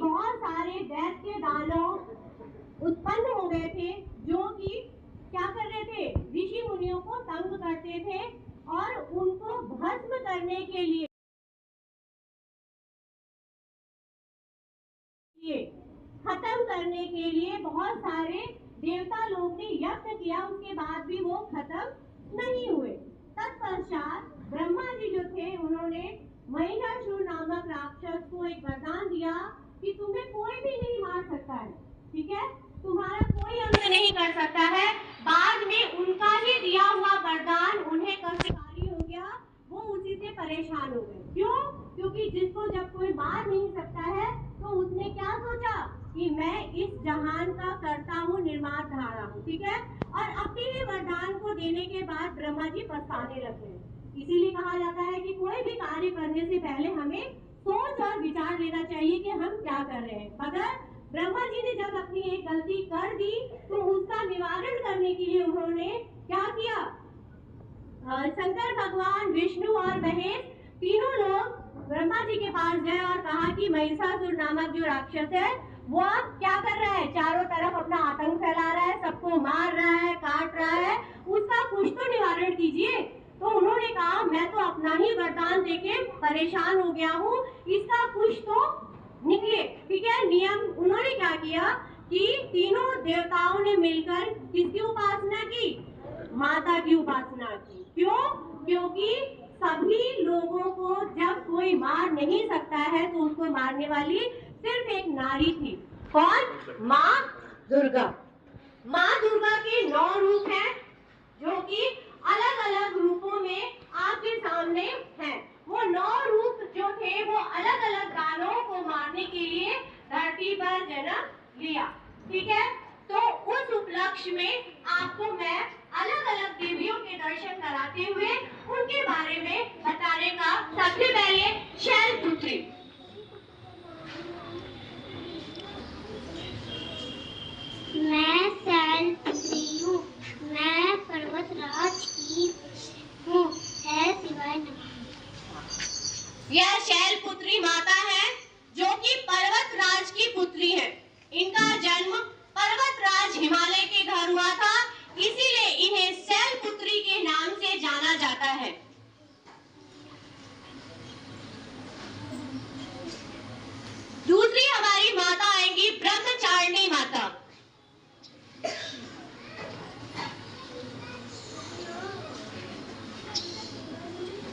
बहुत सारे दैत्य दानव उत्पन्न हो गए थे जो कि क्या कर रहे थे, ऋषि मुनियों को तंग करते थे और उनको भस्म करने के लिए, खत्म करने के लिए बहुत सारे देवता लोग ने यत्न किया, उसके बाद भी वो खत्म नहीं हुए। तत्पश्चात ब्रह्मा जी जो थे उन्होंने महिषासुर नामक राक्षस को एक वरदान दिया कि तुम्हें कोई भी नहीं मार सकता है, ठीक है, तुम्हारा कोई अंत नहीं कर सकता है। बाद में उनका ही दिया हुआ वरदान उन्हें कष्टकारी हो गया, वो उसी से परेशान हो गए। क्यों? क्योंकि जिसको जब कोई मार नहीं सकता है तो उसने क्या सोचा कि मैं इस जहान का करता हूँ, निर्माण धारा हूँ, ठीक है, और अपने ही वरदान को देने के बाद ब्रह्मा जी पछताने लगे। इसीलिए कहा जाता है कि कोई भी कार्य करने से पहले हमें सोच और विचार लेना चाहिए कि हम क्या कर रहे हैं। मगर ब्रह्मा जी ने जब अपनी एक गलती कर दी तो उसका निवारण करने के लिए उन्होंने क्या किया, शंकर भगवान, विष्णु और महेश तीनों लोग ब्रह्मा जी के पास गए और कहा कि महिषासुर नामक जो राक्षस है वो अब क्या कर रहा है, चारों तरफ अपना आतंक फैला रहा है, सबको मार रहा है, काट रहा है, उसका कुछ तो निवारण कीजिए। तो उन्होंने कहा मैं तो अपना ही वरदान देके परेशान हो गया हूँ, इसका कुछ तो निकले, ठीक है। नियम उन्होंने क्या किया कि तीनों देवताओं ने मिलकर किसकी उपासना की, माता की उपासना की। क्यों? क्योंकि सभी लोगों को जब कोई मार नहीं सकता है तो उसको मारने वाली सिर्फ एक नारी थी। कौन? माँ दुर्गा। माँ दुर्गा के 9 रूप हैं जो कि अलग अलग रूपों में आपके सामने हैं। वो 9 रूप जो थे वो अलग अलग दानवों को मारने के लिए धरती पर जन्म लिया, ठीक है। तो उस उपलक्ष्य में आपको मैं अलग अलग देवियों के दर्शन कराते हुए उनके बारे में बताने का, सबसे पहले शैलपुत्री। मैं शैलपुत्री हूँ, मैं पर्वतराज की हूँ, है शिवाय नमः। यह शैलपुत्री माता है जो कि पर्वतराज की पुत्री है। इनका जन्म पर्वतराज हिमालय के घर हुआ था, इसीलिए इन्हें शैलपुत्री के नाम से जाना जाता है। दूसरी हमारी माता आएंगी ब्रह्मचारिणी माता।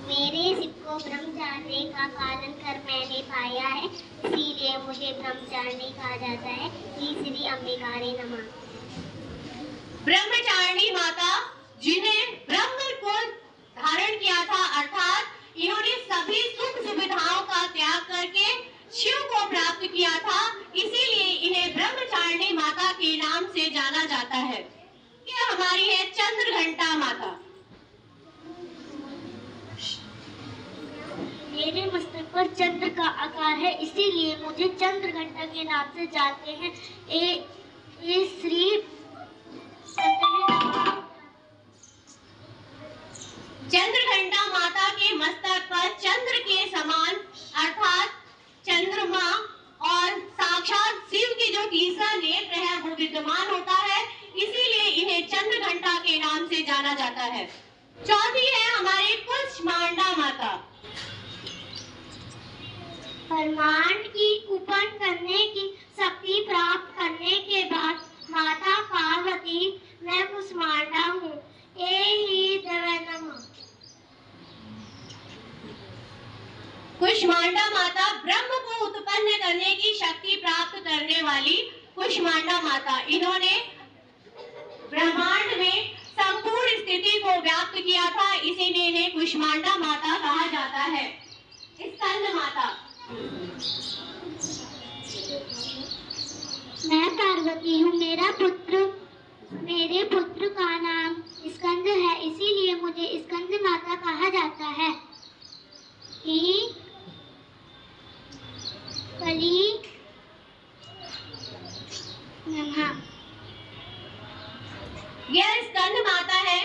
मेरे शिव को ब्रह्मचारिणी का पालन कर मैंने पाया है, इसीलिए मुझे ब्रह्मचारिणी कहा जाता है। श्री अंबिकारे नमः। ब्रह्मचारिणी माता जिन्हें ब्रह्म को धारण किया था, अर्थात इन्होंने सभी सुख सुविधाओं का त्याग करके शिव को प्राप्त किया था, इसीलिए इन्हें ब्रह्मचारिणी माता के नाम से जाना जाता है। ये हमारी है चंद्रघंटा माता। मेरे मस्तक पर चंद्र का आकार है, इसीलिए मुझे चंद्रघंटा के नाम से जानते हैं। ए श्री चंद्रघंटा माता के मस्तक पर चंद्र के समान अर्थात चंद्रमा और साक्षात शिव की जो तीसरा नेत्र है वो विद्यमान होता है, इसीलिए इन्हें चंद्रघंटा के नाम से जाना जाता है। चौथी है हमारे कुष्मांडा माता। ब्रह्मांड की उपन करने की शक्ति प्राप्त करने के बाद माता पार्वती, मैं कुष्मांडा हूँ, नमः। कुष्मांडा माता ब्रह्म को उत्पन्न करने की शक्ति प्राप्त करने वाली कुष्मांडा माता, इन्होंने ब्रह्मांड में संपूर्ण स्थिति को व्याप्त किया था, इसीलिए इन्हें कुष्मांडा माता कहा जाता है। स्कंद माता। मैं पार्वती हूँ, मेरे पुत्र का नाम स्कंद है, इसीलिए मुझे स्कंद माता कहा जाता है। यह स्कंद माता है।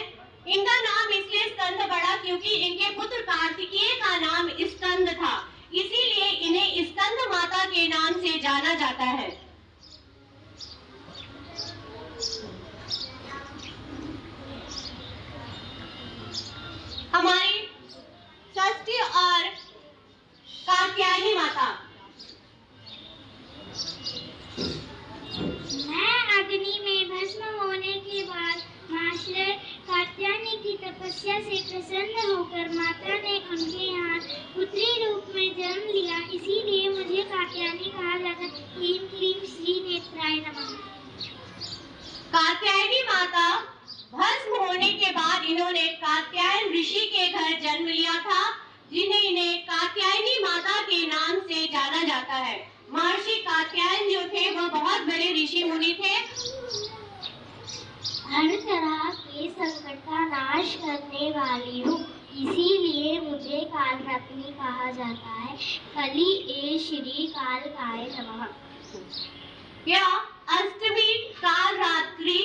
इनका नाम इसलिए स्कंद पड़ा क्योंकि इनके पुत्र कार्तिकेय का नाम स्कंद था, इसीलिए इन्हें स्कंद माता के नाम से जाना तपस्या से प्रसन्न होकर माता ने उनके यहाँ पुत्री रूप में जन्म लिया, इसीलिए मुझे कात्यायनी कहा जाता है। क्लीं क्लीं श्री नेत्राय नमः। कात्यायनी माता भस्म होने के बाद इन्होंने कात्यायन ऋषि के घर जन्म लिया था, जिन्हें इन्हें कात्यायनी माता के नाम से जाना जाता है। महर्षि कात्यायन जो थे वह बहुत बड़े ऋषि मुनि थे। हर तरह के संकट का नाश करने वाली हूँ, इसीलिए मुझे कालरात्रि कहा जाता है। कली ए श्री कालकाय नमः। या अष्टमी कालरात्रि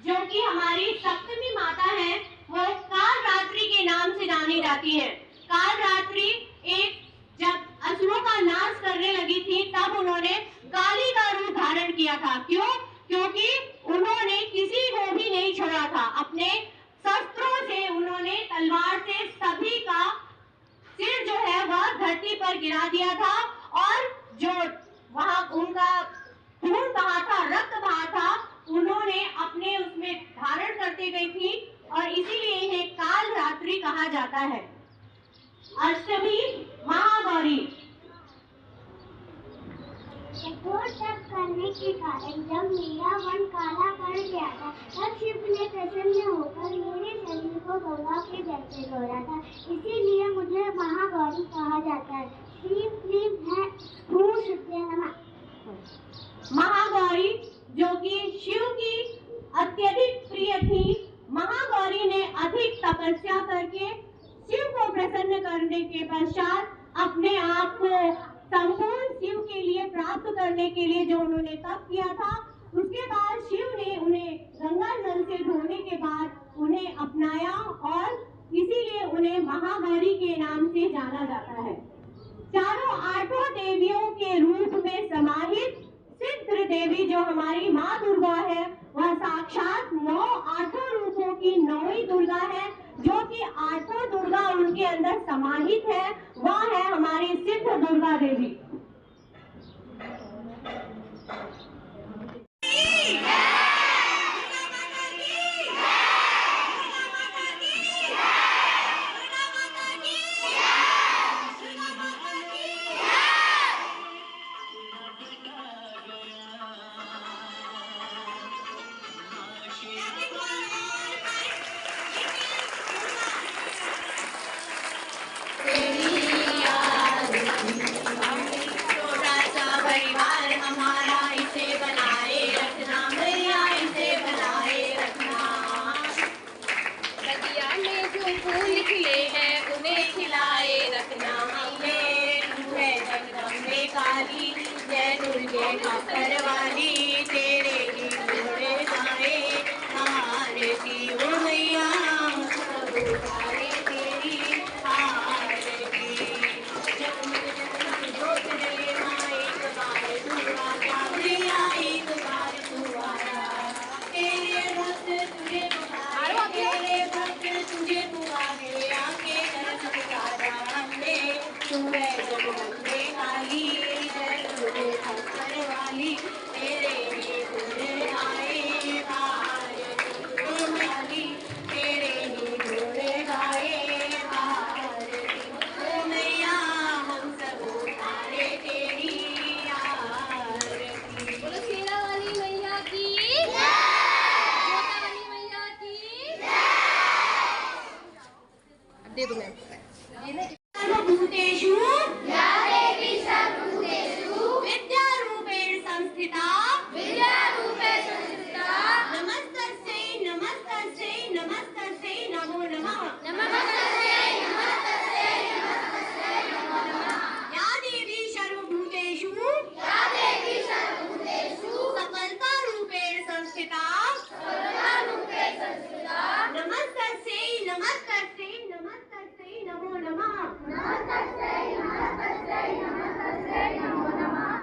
जो कि हमारी सप्तमी माता है, वो कालरात्रि के नाम से जानी जाती है। कालरात्रि एक जब असुरों का नाश करने लगी थी तब उन्होंने काली का रूप धारण किया था। क्यों? क्योंकि उन्होंने किसी को भी नहीं छोड़ा था। अपने शस्त्रों से उन्होंने तलवार से सभी का सिर जो है वह धरती पर गिरा दिया था, और जो वहां उनका खून बहा था, रक्त बहा था, उन्होंने अपने उसमें धारण करते गई थी, और इसीलिए इन्हें कालरात्रि कहा जाता है। अष्टमी महागौरी। कठोर तप करने के कारण जब मेरा मन काला पड़ गया था, तब शिव ने प्रसन्न होकर मेरे शरीर को गंगा के जल से धोया था, इसीलिए मुझे महागौरी कहा जाता है। क्लीं क्लीं है हूँ शुद्धे नमः। महागौरी जो कि शिव की अत्यधिक प्रिय थी, महागौरी ने अधिक तपस्या करके शिव को प्रसन्न करने के पश्चात अपने आप को संपूर्ण शिव के लिए प्राप्त करने के लिए जो उन्होंने तप किया था, उसके बाद शिव ने उन्हें गंगा जल से धोने के बाद उन्हें अपनाया, और इसीलिए उन्हें महागौरी के नाम से जाना जाता है। चारों आठों देवियों के रूप में समाहित सिद्ध देवी जो हमारी माँ दुर्गा है, वह साक्षात 9 आठों रूपों की 9वीं दुर्गा है, जो कि आठों दुर्गा उनके अंदर समाहित है। वह है हमारी सिद्ध दुर्गा देवी। जय दुर्गे करवाली तेरे की जोड़े गाए, आरती ओ मैया सारे तेरी आरती। जोत जले माँ एक बार दुआ सामने आई, एक बार दुआरा तेरे भक्त तुझे पुकारे, तेरे भक्त तुझे पुकारे, आके दर्शन दिखाया हमने, तू है जगदम्बे काली, जय दुर्गे करवाली तेरे ही